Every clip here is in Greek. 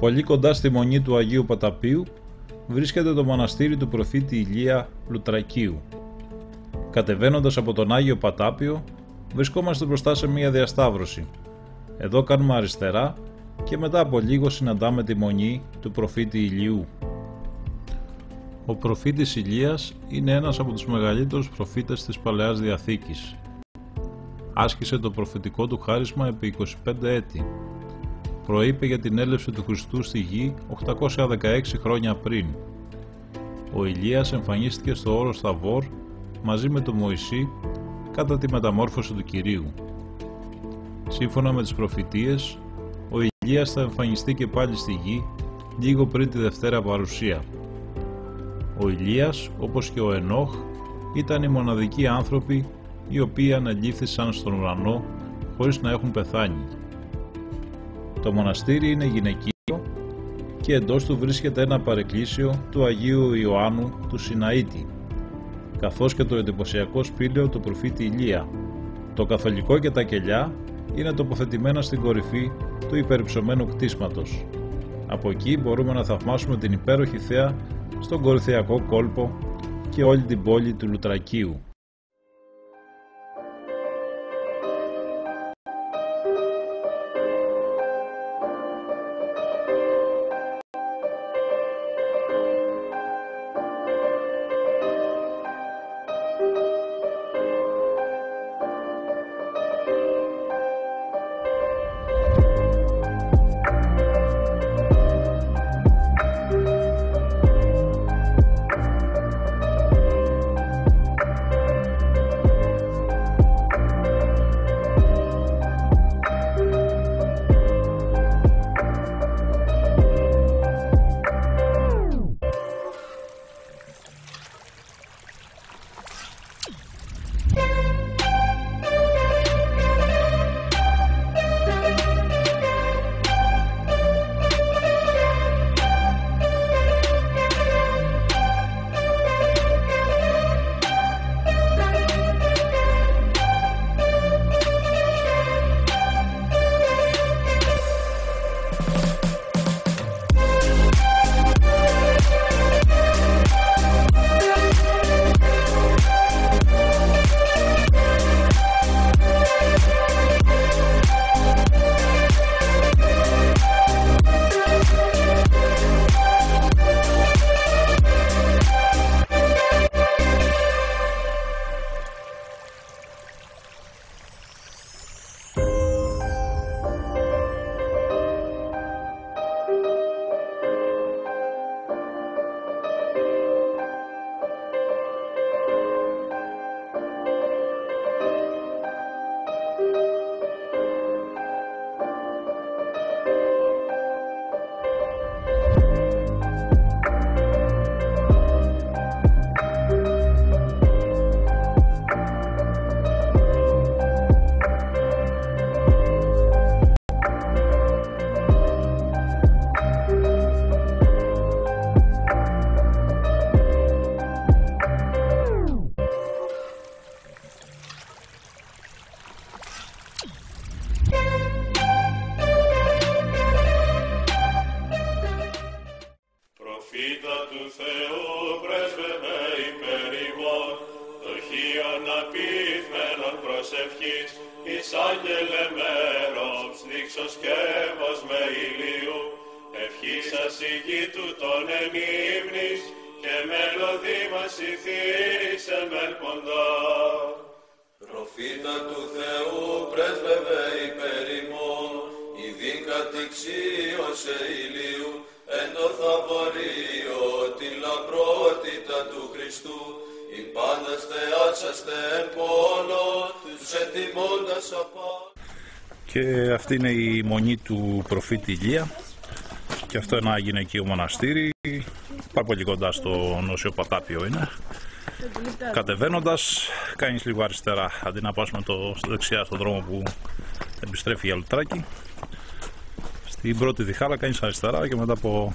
Πολύ κοντά στη μονή του Αγίου Παταπίου βρίσκεται το μοναστήρι του προφήτη Ηλία Λουτρακίου. Κατεβαίνοντας από τον Άγιο Πατάπιο, βρισκόμαστε μπροστά σε μια διασταύρωση. Εδώ κάνουμε αριστερά και μετά από λίγο συναντάμε τη μονή του προφήτη Ηλίου. Ο προφήτης Ηλίας είναι ένας από τους μεγαλύτερους προφήτες της Παλαιάς Διαθήκης. Άσκησε το προφητικό του χάρισμα επί 25 έτη. Προείπε για την έλευση του Χριστού στη γη 816 χρόνια πριν. Ο Ηλίας εμφανίστηκε στο όρος Θαβόρ μαζί με τον Μωυσή κατά τη μεταμόρφωση του Κυρίου. Σύμφωνα με τις προφητείες, ο Ηλίας θα εμφανιστεί και πάλι στη γη λίγο πριν τη Δευτέρα Παρουσία. Ο Ηλίας, όπως και ο Ενόχ, ήταν οι μοναδικοί άνθρωποι οι οποίοι ανελήφθησαν στον ουρανό χωρίς να έχουν πεθάνει. Το μοναστήρι είναι γυναικείο και εντός του βρίσκεται ένα παρεκκλήσιο του Αγίου Ιωάννου του Σιναήτη, καθώς και το εντυπωσιακό σπήλαιο του προφήτη Ηλία. Το καθολικό και τα κελιά είναι τοποθετημένα στην κορυφή του υπερυψωμένου κτίσματος. Από εκεί μπορούμε να θαυμάσουμε την υπέροχη θέα στον κορυφαιακό κόλπο και όλη την πόλη του Λουτρακίου. Άγγελε μέρος, δείξος και βος με ηλίου, ευχής ασυγή του τον ενύμνης, και μελωδή μας ηθής εμέλποντα. Προφήτα του Θεού πρέσβευε υπέρ ημών, ειδήν κατηξίωσε ηλίου, εν το θαβορείο τη λαμπρότητα του Χριστού, οι πάντας θεάσαστε εν πόνο, τους ετοιμώντας απά. Και αυτή είναι η μονή του προφήτη Ηλία, και αυτό είναι ένα γυναικείο μοναστήρι, πάρα πολύ κοντά στο Νόσιο Πατάπιο είναι. Κατεβαίνοντας, κάνεις λίγο αριστερά, αντί να πας με το δεξιά στον δρόμο που επιστρέφει για Λουτράκι. Στην πρώτη διχάλα κάνεις αριστερά και μετά από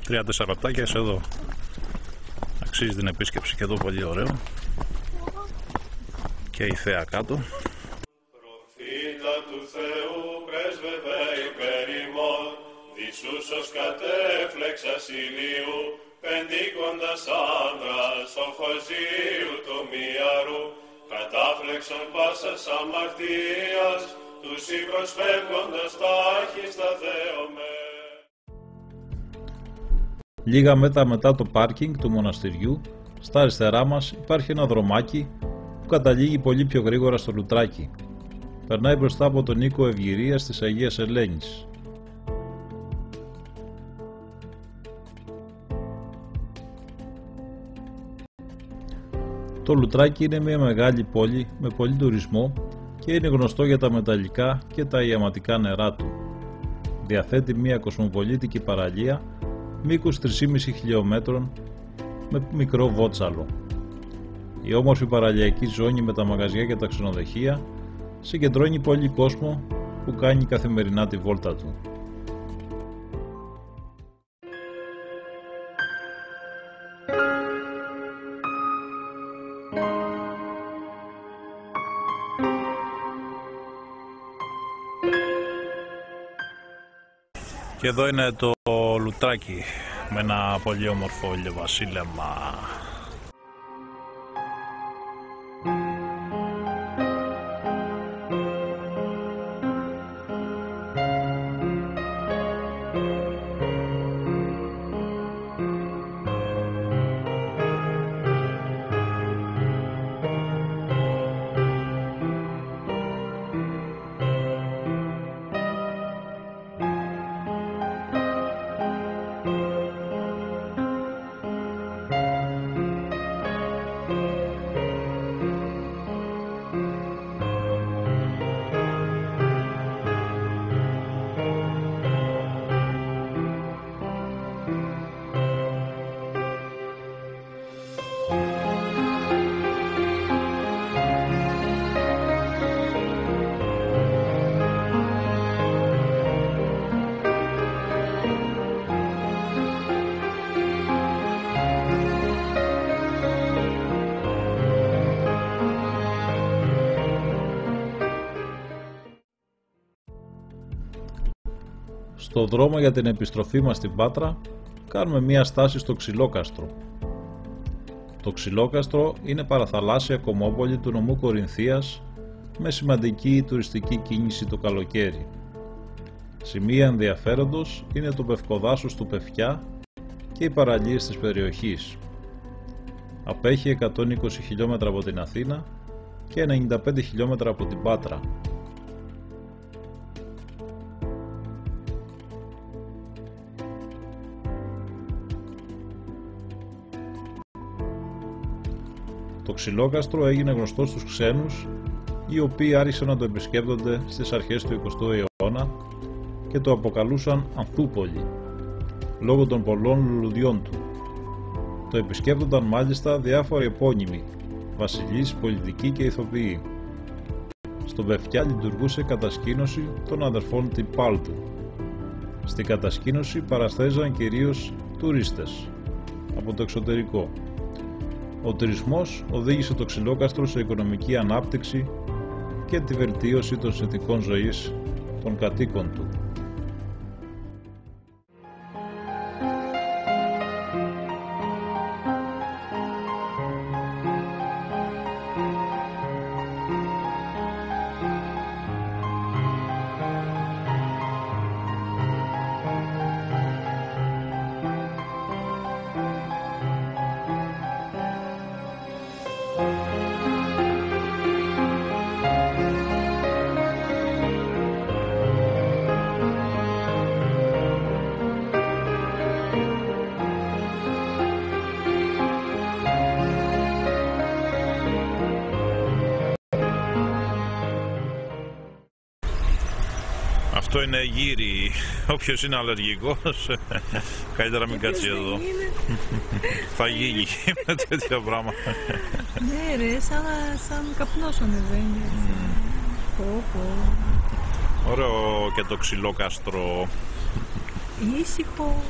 3-4 λεπτάκια είσαι εδώ. Αξίζει την επίσκεψη και εδώ, πολύ ωραίο. Και η θέα κάτω. Προφήτα του Θεού πρέσβευε υπέρ ημών, Ιησούσος κατέφλεξας ηλίου, πεντήκοντας άνδρας ο Χωζίου του Μιαρού, κατάφλεξον πάσας αμαρτίας, τους υπροσφεύγοντας τάχιστα Θεομέ. Λίγα μέτρα μετά το πάρκινγκ του μοναστηριού, στα αριστερά μας υπάρχει ένα δρομάκι που καταλήγει πολύ πιο γρήγορα στο Λουτράκι. Περνάει μπροστά από τον οίκο Ευγυρίας της Αγίας Ελένης. Το Λουτράκι είναι μια μεγάλη πόλη με πολύ τουρισμό και είναι γνωστό για τα μεταλλικά και τα ιαματικά νερά του. Διαθέτει μια κοσμοπολίτικη παραλία μήκους 3,5 χιλιόμετρων με μικρό βότσαλο. Η όμορφη παραλιακή ζώνη με τα μαγαζιά και τα ξενοδοχεία συγκεντρώνει πολύ κόσμο που κάνει καθημερινά τη βόλτα του. Και εδώ είναι το Λουτράκι με ένα πολύ όμορφο ηλιοβασίλεμα. Στο δρόμο για την επιστροφή μας στην Πάτρα κάνουμε μία στάση στο Ξυλόκαστρο. Το Ξυλόκαστρο είναι παραθαλάσσια κομμόπολη του νομού Κορινθίας με σημαντική τουριστική κίνηση το καλοκαίρι. Σημεία ενδιαφέροντος είναι το Πευκοδάσος του Πευκιά και οι παραλίες της περιοχής. Απέχει 120 χιλιόμετρα από την Αθήνα και 95 χιλιόμετρα από την Πάτρα. Το Ξυλόκαστρο έγινε γνωστό στους ξένους, οι οποίοι άρχισαν να το επισκέπτονται στις αρχές του 20ου αιώνα και το αποκαλούσαν Ανθούπολη, λόγω των πολλών λουλουδιών του. Το επισκέπτονταν μάλιστα διάφοροι επώνυμοι, βασιλείς, πολιτικοί και ηθοποιοί. Στον Πευκιά λειτουργούσε κατασκήνωση των αδερφών Τυπάλτου. Στην κατασκήνωση παραστέζαν κυρίως τουρίστες από το εξωτερικό. Ο τουρισμός οδήγησε το Ξυλόκαστρο σε οικονομική ανάπτυξη και τη βελτίωση των συνθηκών ζωής των κατοίκων του. Αυτό είναι γύρι. Όποιος είναι αλλεργικός, καλύτερα μην κάτσει εδώ. Θα γίνει με τέτοια πράγματα. Ναι ρε, σαν καπνός ανεβαίνει. Ωραίο και το Ξυλόκαστρο. Ήσυχο.